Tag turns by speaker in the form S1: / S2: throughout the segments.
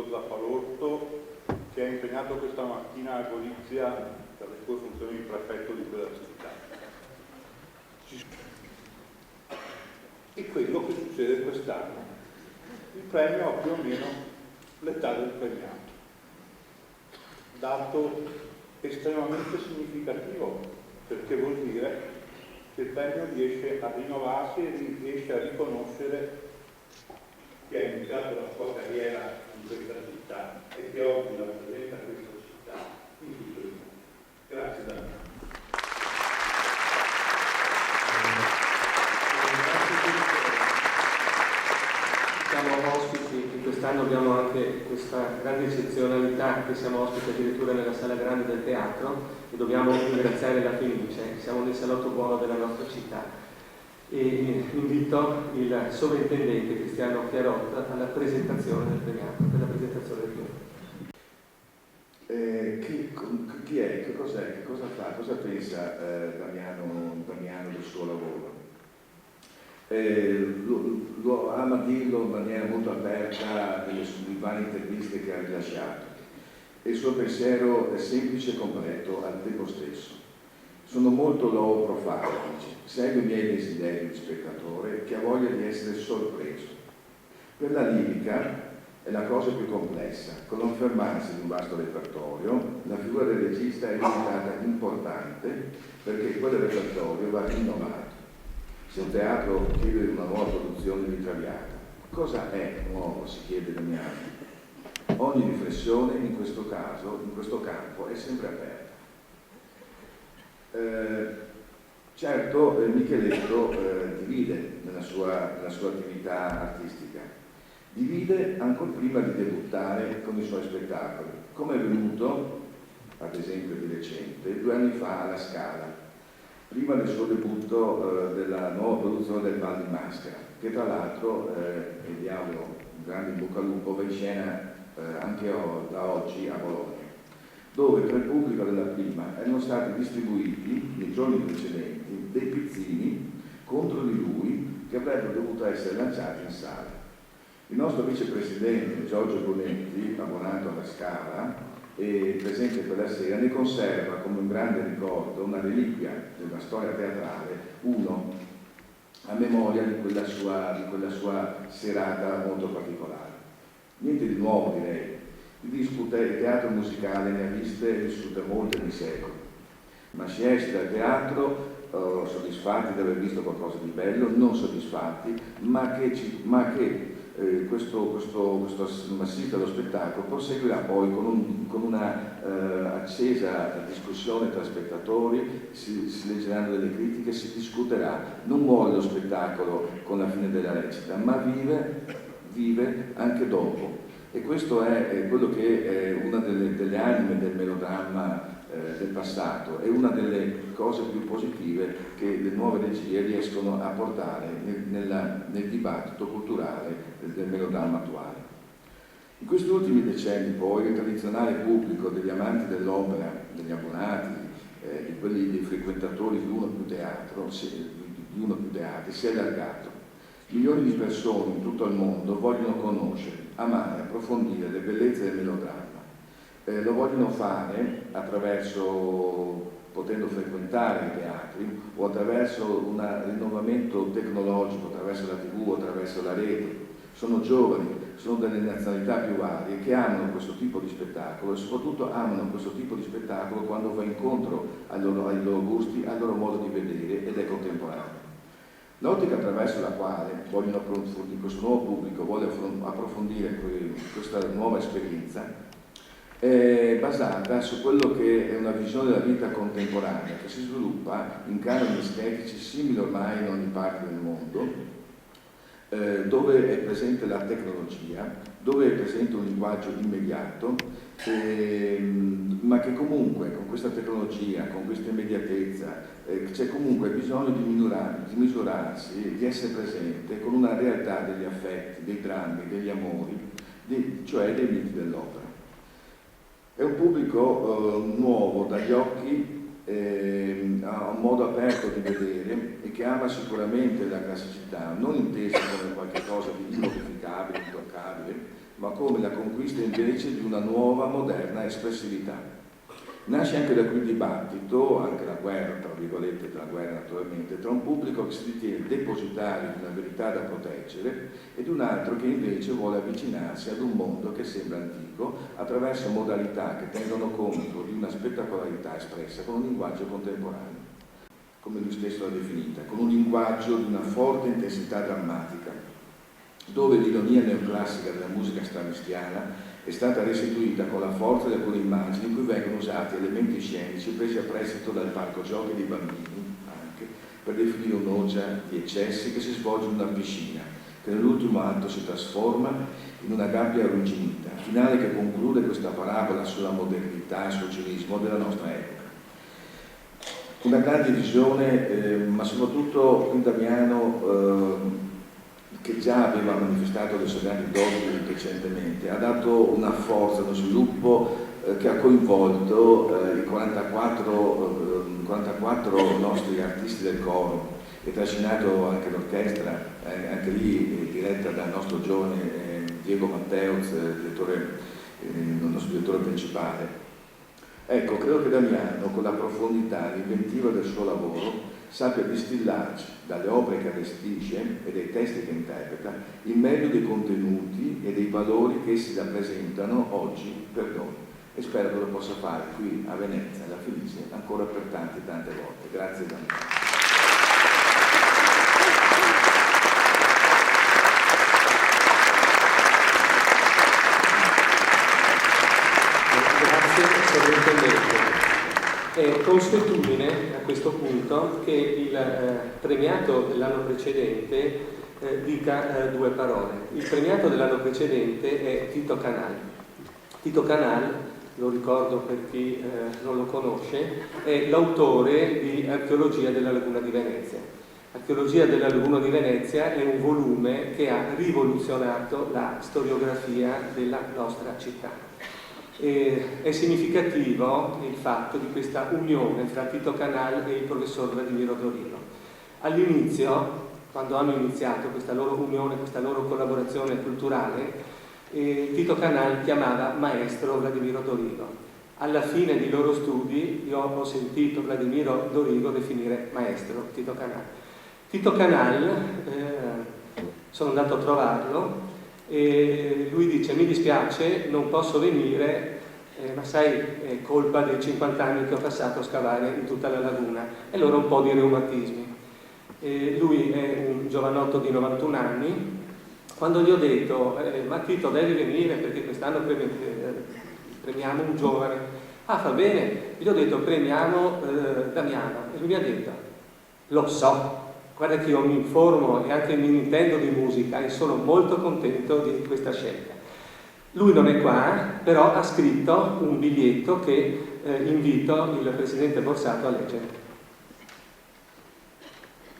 S1: dottor Zappalorto, che è impegnato questa mattina a Gorizia per le sue funzioni di prefetto di quella città. E quello che succede quest'anno, il premio ha più o meno l'età del premiato, dato estremamente significativo, perché vuol dire che il premio riesce a rinnovarsi e riesce a riconoscere chi ha iniziato la sua carriera in questa città e che oggi rappresenta questa città in tutto il mondo. Grazie Daniele.
S2: Siamo ospiti e quest'anno abbiamo anche questa grande eccezionalità che siamo ospiti addirittura nella sala grande del teatro e dobbiamo ringraziare la Fenice. Siamo nel salotto buono della nostra città e invito il sovrintendente Cristiano Chiarotta alla presentazione del premiato, per la presentazione del premio.
S3: Chi è? Che cos'è? Che cosa fa? Cosa pensa Damiano del suo lavoro? Lo ama dirlo in maniera molto aperta nelle varie interviste che ha rilasciato. E il suo pensiero è semplice e completo al tempo stesso. Sono molto low profile, dice. Segue i miei desideri di spettatore che ha voglia di essere sorpreso. Per la lirica è la cosa più complessa. Con non fermarsi di un vasto repertorio, la figura del regista è diventata importante perché quel repertorio va rinnovato. Se un teatro chiede una nuova produzione di Traviata, cosa è nuovo, si chiede Damiano. Ogni riflessione in questo caso, in questo campo, è sempre aperta. Certo, Micheletto divide nella sua attività artistica, divide ancora prima di debuttare con i suoi spettacoli, come è avvenuto, ad esempio di recente, 2 anni fa alla Scala, prima del suo debutto della nuova produzione del Bal di Maschera, che tra l'altro, e diamo un grande in bocca al lupo, va in scena anche da oggi a Bologna, dove tra il pubblico della prima erano stati distribuiti nei giorni precedenti dei pizzini contro di lui che avrebbero dovuto essere lanciati in sala. Il nostro vicepresidente Giorgio Bonetti, abbonato alla Scala e presente per la sera, ne conserva come un grande ricordo, una reliquia della storia teatrale, uno a memoria di quella sua serata molto particolare. Niente di nuovo, direi. Il teatro musicale ne ha viste e vissute molte di secoli, ma si esce dal teatro soddisfatti di aver visto qualcosa di bello, non soddisfatti, ma che questo assistere allo spettacolo proseguirà poi con una accesa discussione tra spettatori, si leggeranno delle critiche, si discuterà. Non muore lo spettacolo con la fine della recita, ma vive anche dopo. E questo è quello che è una delle anime del melodramma del passato, è una delle cose più positive che le nuove regie riescono a portare nel dibattito culturale del melodramma attuale. In questi ultimi decenni poi il tradizionale pubblico degli amanti dell'opera, degli abbonati, di quelli dei frequentatori di uno più teatri si è allargato. Milioni di persone in tutto il mondo vogliono conoscere, amare, approfondire le bellezze del melodramma. Lo vogliono fare potendo frequentare i teatri o attraverso un rinnovamento tecnologico, attraverso la TV, attraverso la rete. Sono giovani, sono delle nazionalità più varie che amano questo tipo di spettacolo e soprattutto amano questo tipo di spettacolo quando va incontro ai loro gusti, al loro modo di vedere ed è contemporaneo. L'ottica attraverso la quale questo nuovo pubblico vuole approfondire questa nuova esperienza è basata su quello che è una visione della vita contemporanea che si sviluppa in canoni estetici simili ormai in ogni parte del mondo, dove è presente la tecnologia, dove è presente un linguaggio immediato, ma che comunque con questa tecnologia, con questa immediatezza, c'è comunque bisogno di misurarsi, di essere presente con una realtà degli affetti, dei drammi, degli amori, cioè dei miti dell'opera. È un pubblico nuovo dagli occhi, ha un modo aperto di vedere e che ama sicuramente la classicità, non intesa come qualcosa di immodificabile, intoccabile, ma come la conquista invece di una nuova, moderna espressività. Nasce anche da qui il dibattito, anche la guerra, tra virgolette, tra guerra naturalmente, tra un pubblico che si ritiene depositario di una verità da proteggere ed un altro che invece vuole avvicinarsi ad un mondo che sembra antico attraverso modalità che tengono conto di una spettacolarità espressa con un linguaggio contemporaneo, come lui stesso l'ha definita, con un linguaggio di una forte intensità drammatica, dove l'ironia neoclassica della musica stravinskiana è stata restituita con la forza di alcune immagini in cui vengono usati elementi scenici presi a prestito dal parco giochi dei bambini, anche per definire un'orgia di eccessi che si svolge in una piscina, che nell'ultimo atto si trasforma in una gabbia arrugginita, finale che conclude questa parabola sulla modernità e sul cinismo della nostra epoca. Una grande visione, ma soprattutto qui Damiano, che già aveva manifestato le sue grandi doti recentemente, ha dato una forza, uno sviluppo che ha coinvolto i 44 nostri artisti del coro e trascinato anche l'orchestra, anche lì diretta dal nostro giovane Diego Matteus, il nostro direttore principale. Ecco, credo che Damiano, con la profondità e l'inventiva del suo lavoro, sappia distillarci dalle opere che allestisce e dai testi che interpreta il meglio dei contenuti e dei valori che essi rappresentano oggi per noi, e spero che lo possa fare qui a Venezia, alla Fenice, ancora per tante volte. Grazie Damiano.
S2: È consuetudine a questo punto che il premiato dell'anno precedente dica due parole. Il premiato dell'anno precedente è Tito Canal. Tito Canal, lo ricordo per chi non lo conosce, è l'autore di Archeologia della Laguna di Venezia. Archeologia della Laguna di Venezia è un volume che ha rivoluzionato la storiografia della nostra città. È significativo il fatto di questa unione fra Tito Canal e il professor Vladimiro Dorino. All'inizio, quando hanno iniziato questa loro unione, questa loro collaborazione culturale, Tito Canal chiamava maestro Vladimiro Dorino. Alla fine dei loro studi io ho sentito Vladimiro Dorino definire maestro Tito Canal. Tito Canal, sono andato a trovarlo, e lui dice: mi dispiace, non posso venire, ma sai, è colpa dei 50 anni che ho passato a scavare in tutta la laguna, e allora un po' di reumatismi. Lui è un giovanotto di 91 anni. Quando gli ho detto ma Tito devi venire perché quest'anno premiamo un giovane, fa bene, gli ho detto premiamo Damiano, e lui mi ha detto lo so, guarda che io mi informo e anche mi intendo di musica e sono molto contento di questa scelta. Lui non è qua, però ha scritto un biglietto che invito il Presidente Borsato a leggere.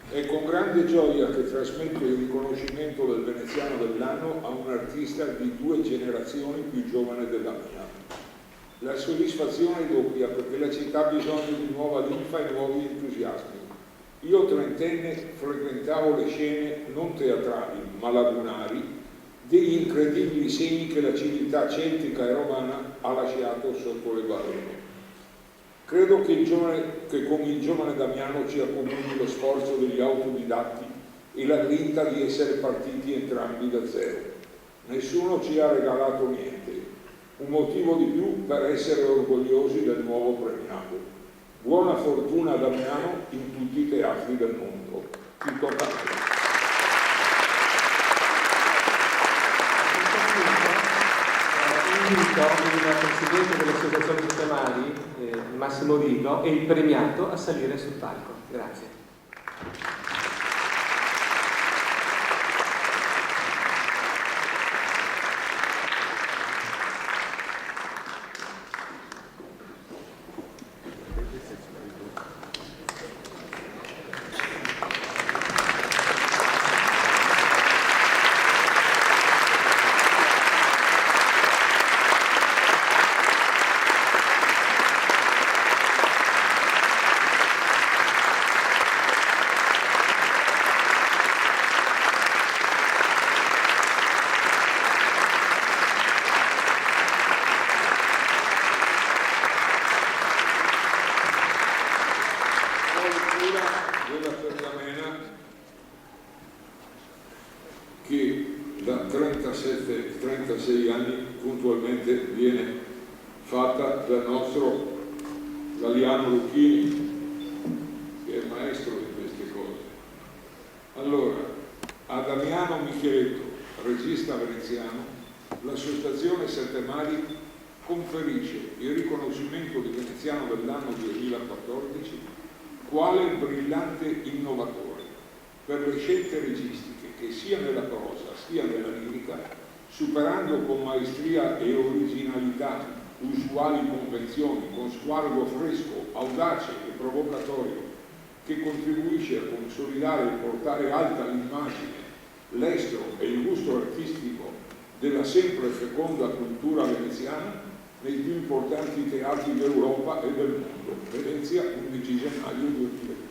S4: È con grande gioia che trasmetto il riconoscimento del veneziano dell'anno a un artista di 2 generazioni più giovane della mia. La soddisfazione è doppia perché la città ha bisogno di nuova linfa e nuovi entusiasmi. Io trentenne frequentavo le scene non teatrali ma lagunari degli incredibili segni che la civiltà celtica e romana ha lasciato sotto le barriere. Credo che con il giovane Damiano ci accomuni lo sforzo degli autodidatti e la grinta di essere partiti entrambi da zero. Nessuno ci ha regalato niente, un motivo di più per essere orgogliosi del nuovo premiato. Buona fortuna a Damiano in tutti i teatri del mondo. Tito Canal.
S2: Invito il Presidente delle Associazioni Sistemali, Massimo Rigo, e il premiato a salire sul palco. Grazie.
S4: 36 anni puntualmente viene fatta dal nostro Galiano Lucchini, che è maestro di queste cose. Allora, a Damiano Micheletto, regista veneziano, l'associazione Sette Mari conferisce il riconoscimento di veneziano dell'anno 2014 quale brillante innovatore per le scelte registiche che sia nella prosa sia nella lirica, superando con maestria e originalità usuali convenzioni, con sguardo fresco, audace e provocatorio, che contribuisce a consolidare e portare alta l'immagine, l'estro e il gusto artistico della sempre feconda cultura veneziana nei più importanti teatri d'Europa e del mondo. Venezia, 11 gennaio 2015.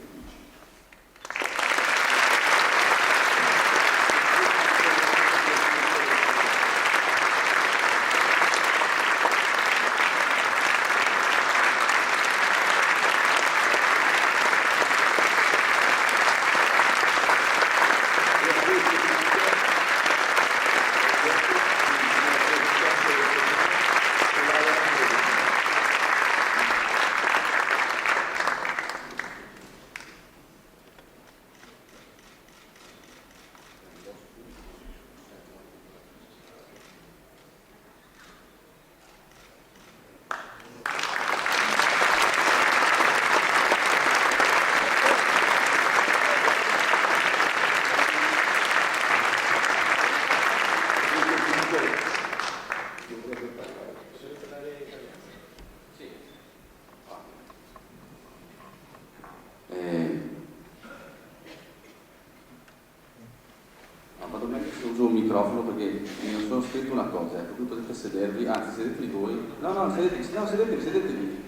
S5: Uso un microfono perché mi sono scritto una cosa, voi potete sedervi, anzi sedetevi voi, no, sedetevi,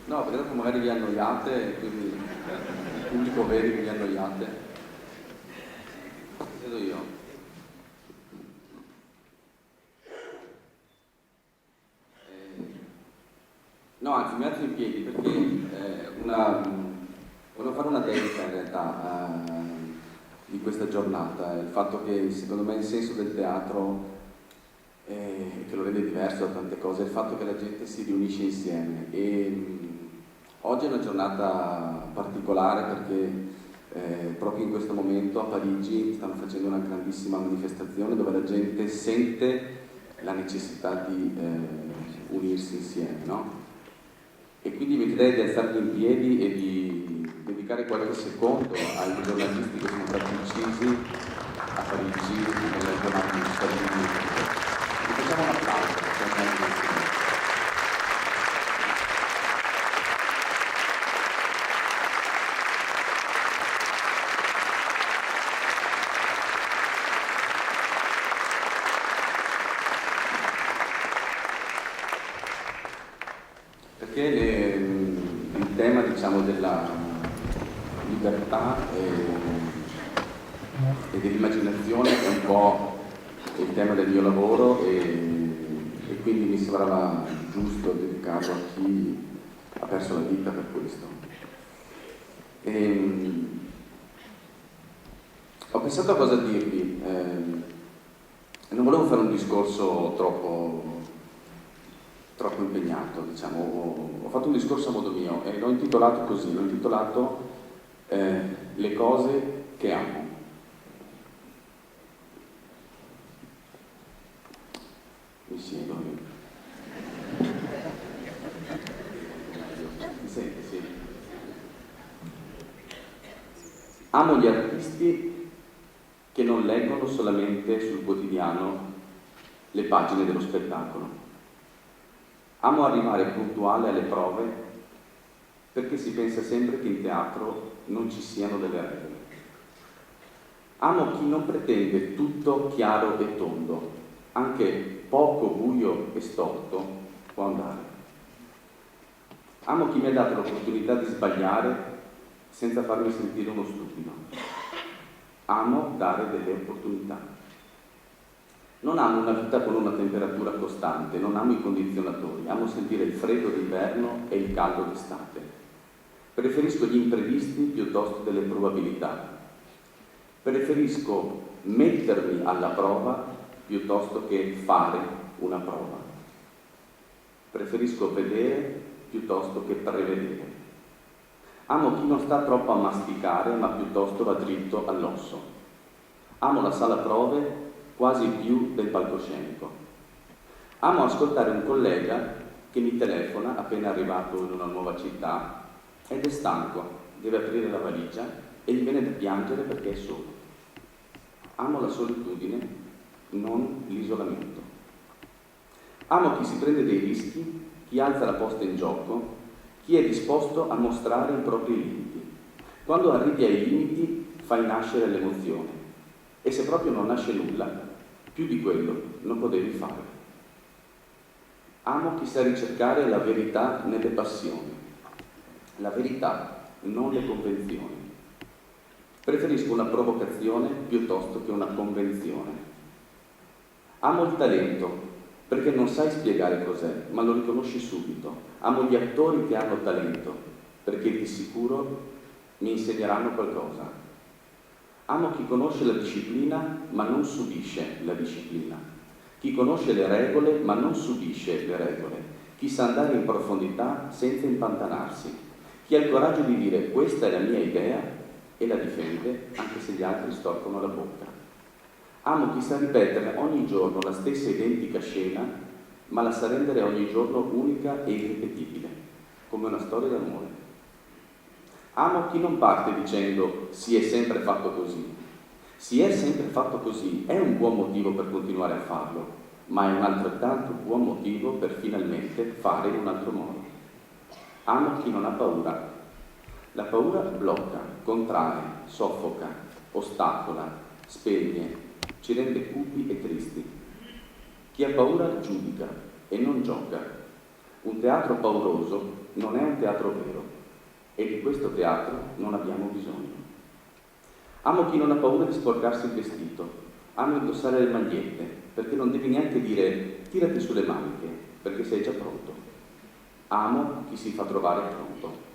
S5: no, perché dopo magari vi annoiate e quindi il pubblico vede che vi annoiate. Sedo io. No, anzi mi alzo in piedi perché volevo fare una dedica in realtà di questa giornata, il fatto che secondo me il senso del teatro che lo rende diverso da tante cose è il fatto che la gente si riunisce insieme e oggi è una giornata particolare perché proprio in questo momento a Parigi stanno facendo una grandissima manifestazione dove la gente sente la necessità di unirsi insieme, no? E quindi vi chiederei di alzarvi in piedi e di dedicare qualche secondo ai giornalisti che sono stati uccisi a Parigi nella giornata di Stati Uniti. Vi facciamo un applauso. Perché il tema, diciamo, della libertà e dell'immaginazione è un po' il tema del mio lavoro e quindi mi sembrava giusto dedicarlo a chi ha perso la vita per questo. Ho pensato a cosa dirvi, non volevo fare un discorso troppo impegnato, diciamo. Ho fatto un discorso a modo mio e l'ho intitolato così, l'ho intitolato Le cose che amo. Mi siedo. Mi sente, sì. Amo gli artisti che non leggono solamente sul quotidiano le pagine dello spettacolo. Amo arrivare puntuale alle prove perché si pensa sempre che in teatro non ci siano delle regole. Amo chi non pretende tutto chiaro e tondo, anche poco buio e storto può andare. Amo chi mi ha dato l'opportunità di sbagliare senza farmi sentire uno stupido. Amo dare delle opportunità. Non amo una vita con una temperatura costante, non amo i condizionatori, amo sentire il freddo d'inverno e il caldo d'estate. Preferisco gli imprevisti piuttosto delle probabilità. Preferisco mettermi alla prova piuttosto che fare una prova. Preferisco vedere piuttosto che prevedere. Amo chi non sta troppo a masticare, ma piuttosto va dritto all'osso. Amo la sala prove quasi più del palcoscenico. Amo ascoltare un collega che mi telefona appena arrivato in una nuova città ed è stanco, deve aprire la valigia e gli viene da piangere perché è solo. Amo la solitudine, non l'isolamento. Amo chi si prende dei rischi, chi alza la posta in gioco, chi è disposto a mostrare i propri limiti. Quando arrivi ai limiti fai nascere l'emozione e se proprio non nasce nulla, più di quello non potevi fare. Amo chi sa ricercare la verità nelle passioni, la verità, non le convenzioni. Preferisco una provocazione piuttosto che una convenzione. Amo il talento, perché non sai spiegare cos'è, ma lo riconosci subito. Amo gli attori che hanno talento, perché di sicuro mi insegneranno qualcosa. Amo chi conosce la disciplina, ma non subisce la disciplina. Chi conosce le regole, ma non subisce le regole. Chi sa andare in profondità senza impantanarsi. Chi ha il coraggio di dire questa è la mia idea e la difende, anche se gli altri storcono la bocca. Amo chi sa ripetere ogni giorno la stessa identica scena, ma la sa rendere ogni giorno unica e irripetibile, come una storia d'amore. Amo chi non parte dicendo si è sempre fatto così. Si è sempre fatto così è un buon motivo per continuare a farlo, ma è un altrettanto buon motivo per finalmente fare in un altro modo. Amo chi non ha paura. La paura blocca, contrae, soffoca, ostacola, spegne, ci rende cupi e tristi. Chi ha paura giudica e non gioca. Un teatro pauroso non è un teatro vero e di questo teatro non abbiamo bisogno. Amo chi non ha paura di sporcarsi il vestito. Amo indossare le magliette perché non devi neanche dire tirati sulle maniche perché sei già pronto. Amo chi si fa trovare pronto.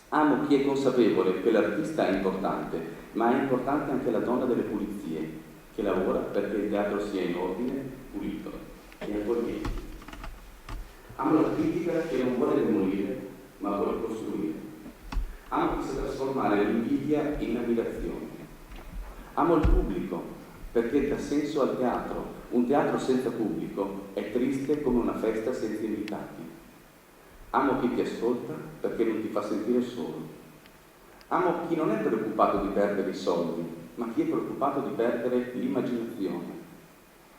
S5: Amo chi è consapevole che l'artista è importante, ma è importante anche la donna delle pulizie, che lavora perché il teatro sia in ordine, pulito e accogliente. Amo la critica che non vuole demolire, ma vuole costruire. Amo chi sa trasformare l'invidia in ammirazione. Amo il pubblico perché dà senso al teatro. Un teatro senza pubblico è triste come una festa senza invitati. Amo chi ti ascolta perché non ti fa sentire solo. Amo chi non è preoccupato di perdere i soldi, ma chi è preoccupato di perdere l'immaginazione.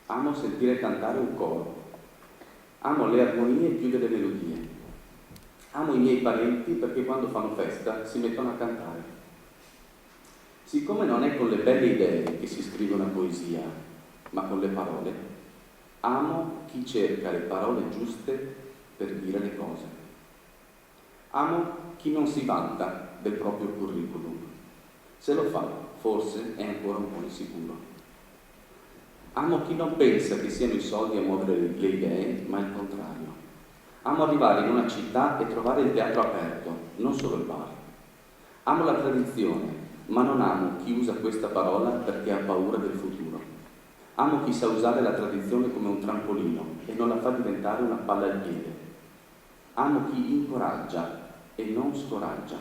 S5: Amo sentire cantare un coro. Amo le armonie più delle melodie. Amo i miei parenti perché quando fanno festa si mettono a cantare. Siccome non è con le belle idee che si scrive una poesia, ma con le parole, amo chi cerca le parole giuste per dire le cose. Amo chi non si vanta del proprio curriculum. Se lo fa, forse è ancora un po' insicuro. Amo chi non pensa che siano i soldi a muovere le idee, ma il contrario. Amo arrivare in una città e trovare il teatro aperto, non solo il bar. Amo la tradizione, ma non amo chi usa questa parola perché ha paura del futuro. Amo chi sa usare la tradizione come un trampolino e non la fa diventare una palla al piede. Amo chi incoraggia e non scoraggia.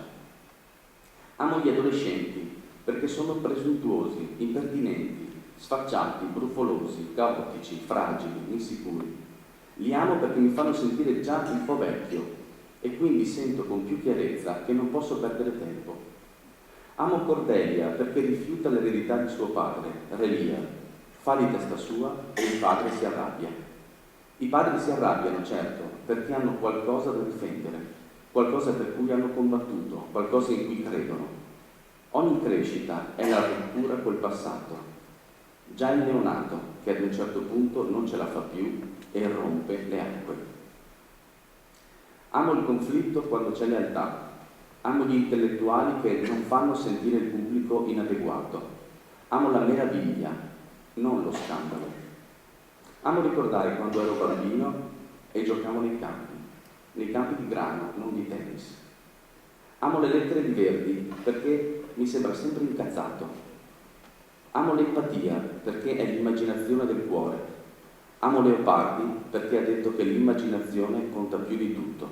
S5: Amo gli adolescenti perché sono presuntuosi, impertinenti, sfacciati, brufolosi, caotici, fragili, insicuri. Li amo perché mi fanno sentire già un po' vecchio e quindi sento con più chiarezza che non posso perdere tempo. Amo Cordelia perché rifiuta l'eredità di suo padre, Re Lear, fa di testa sua e il padre si arrabbia. I padri si arrabbiano, certo, perché hanno qualcosa da difendere, qualcosa per cui hanno combattuto, qualcosa in cui credono. Ogni crescita è la rottura col passato. Già il neonato, che ad un certo punto non ce la fa più e rompe le acque. Amo il conflitto quando c'è lealtà. Amo gli intellettuali che non fanno sentire il pubblico inadeguato. Amo la meraviglia, non lo scandalo. Amo ricordare quando ero bambino e giocavo nei campi di grano, non di tennis. Amo le lettere di Verdi perché mi sembra sempre incazzato. Amo l'empatia perché è l'immaginazione del cuore. Amo Leopardi perché ha detto che l'immaginazione conta più di tutto.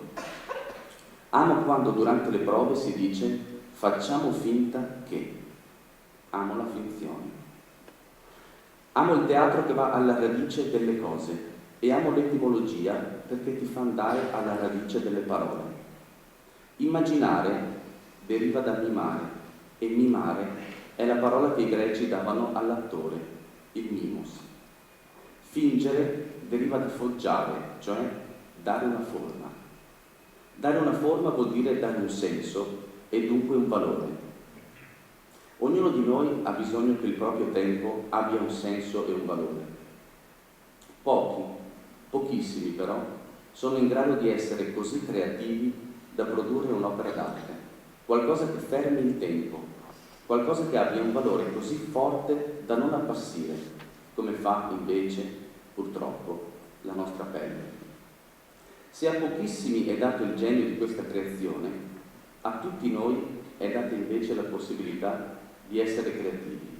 S5: Amo quando durante le prove si dice facciamo finta che. Amo la finzione. Amo il teatro che va alla radice delle cose e amo l'etimologia perché ti fa andare alla radice delle parole. Immaginare deriva da mimare e mimare è la parola che i greci davano all'attore, il mimos. Fingere deriva da foggiare, cioè dare una forma. Dare una forma vuol dire dare un senso e dunque un valore. Ognuno di noi ha bisogno che il proprio tempo abbia un senso e un valore. Pochi, pochissimi però, sono in grado di essere così creativi da produrre un'opera d'arte, qualcosa che fermi il tempo, qualcosa che abbia un valore così forte da non appassire, come fa invece, purtroppo, la nostra pelle. Se a pochissimi è dato il genio di questa creazione, a tutti noi è data invece la possibilità di essere creativi.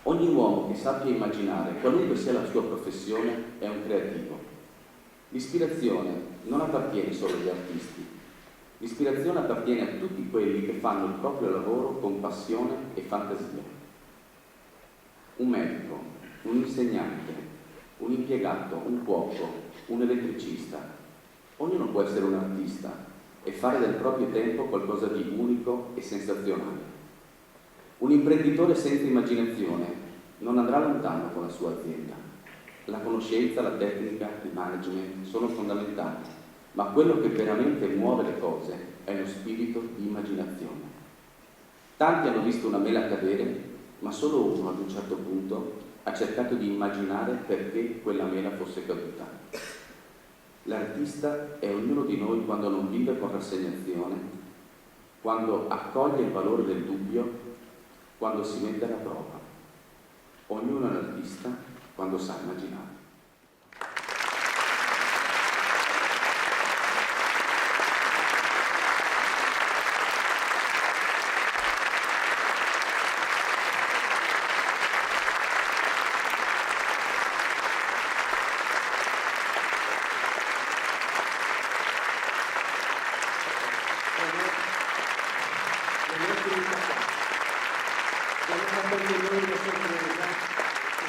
S5: Ogni uomo che sappia immaginare, qualunque sia la sua professione, è un creativo. L'ispirazione non appartiene solo agli artisti. L'ispirazione appartiene a tutti quelli che fanno il proprio lavoro con passione e fantasia. Un medico, un insegnante, un impiegato, un cuoco, un elettricista. Ognuno può essere un artista e fare del proprio tempo qualcosa di unico e sensazionale. Un imprenditore senza immaginazione non andrà lontano con la sua azienda. La conoscenza, la tecnica, il management sono fondamentali, ma quello che veramente muove le cose è lo spirito di immaginazione. Tanti hanno visto una mela cadere, ma solo uno ad un certo punto ha cercato di immaginare perché quella mela fosse caduta. L'artista è ognuno di noi quando non vive con rassegnazione, quando accoglie il valore del dubbio, quando si mette alla prova. Ognuno è un artista quando sa immaginare.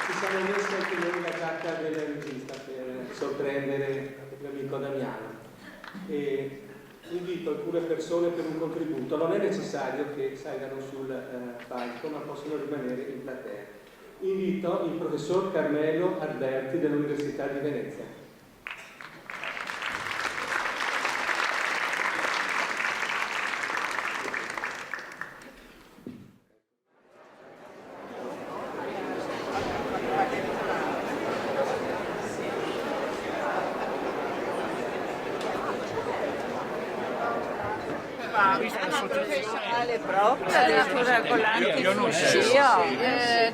S2: Ci siamo messi anche noi la giacca del regista per sorprendere l'amico Damiano e invito alcune persone per un contributo. Non è necessario che salgano sul palco, ma possono rimanere in platea. Invito il professor Carmelo Alberti dell'Università di Venezia.
S6: Professionale proprio, addirittura con l'antifuscio, anche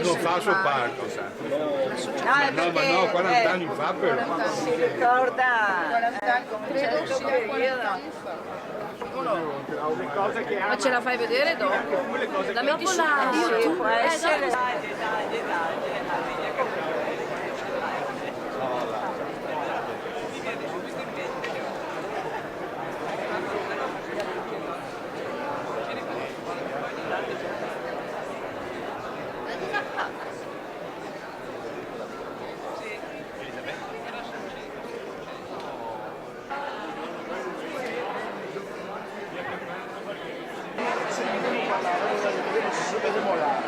S1: non faccio parte, sai.
S6: no, ma no, 40 anni fa però. Si ricorda come certo periodo.
S7: Ma ce la fai vedere dopo? La metti su?
S6: Sì, può essere.
S8: Vedremo là.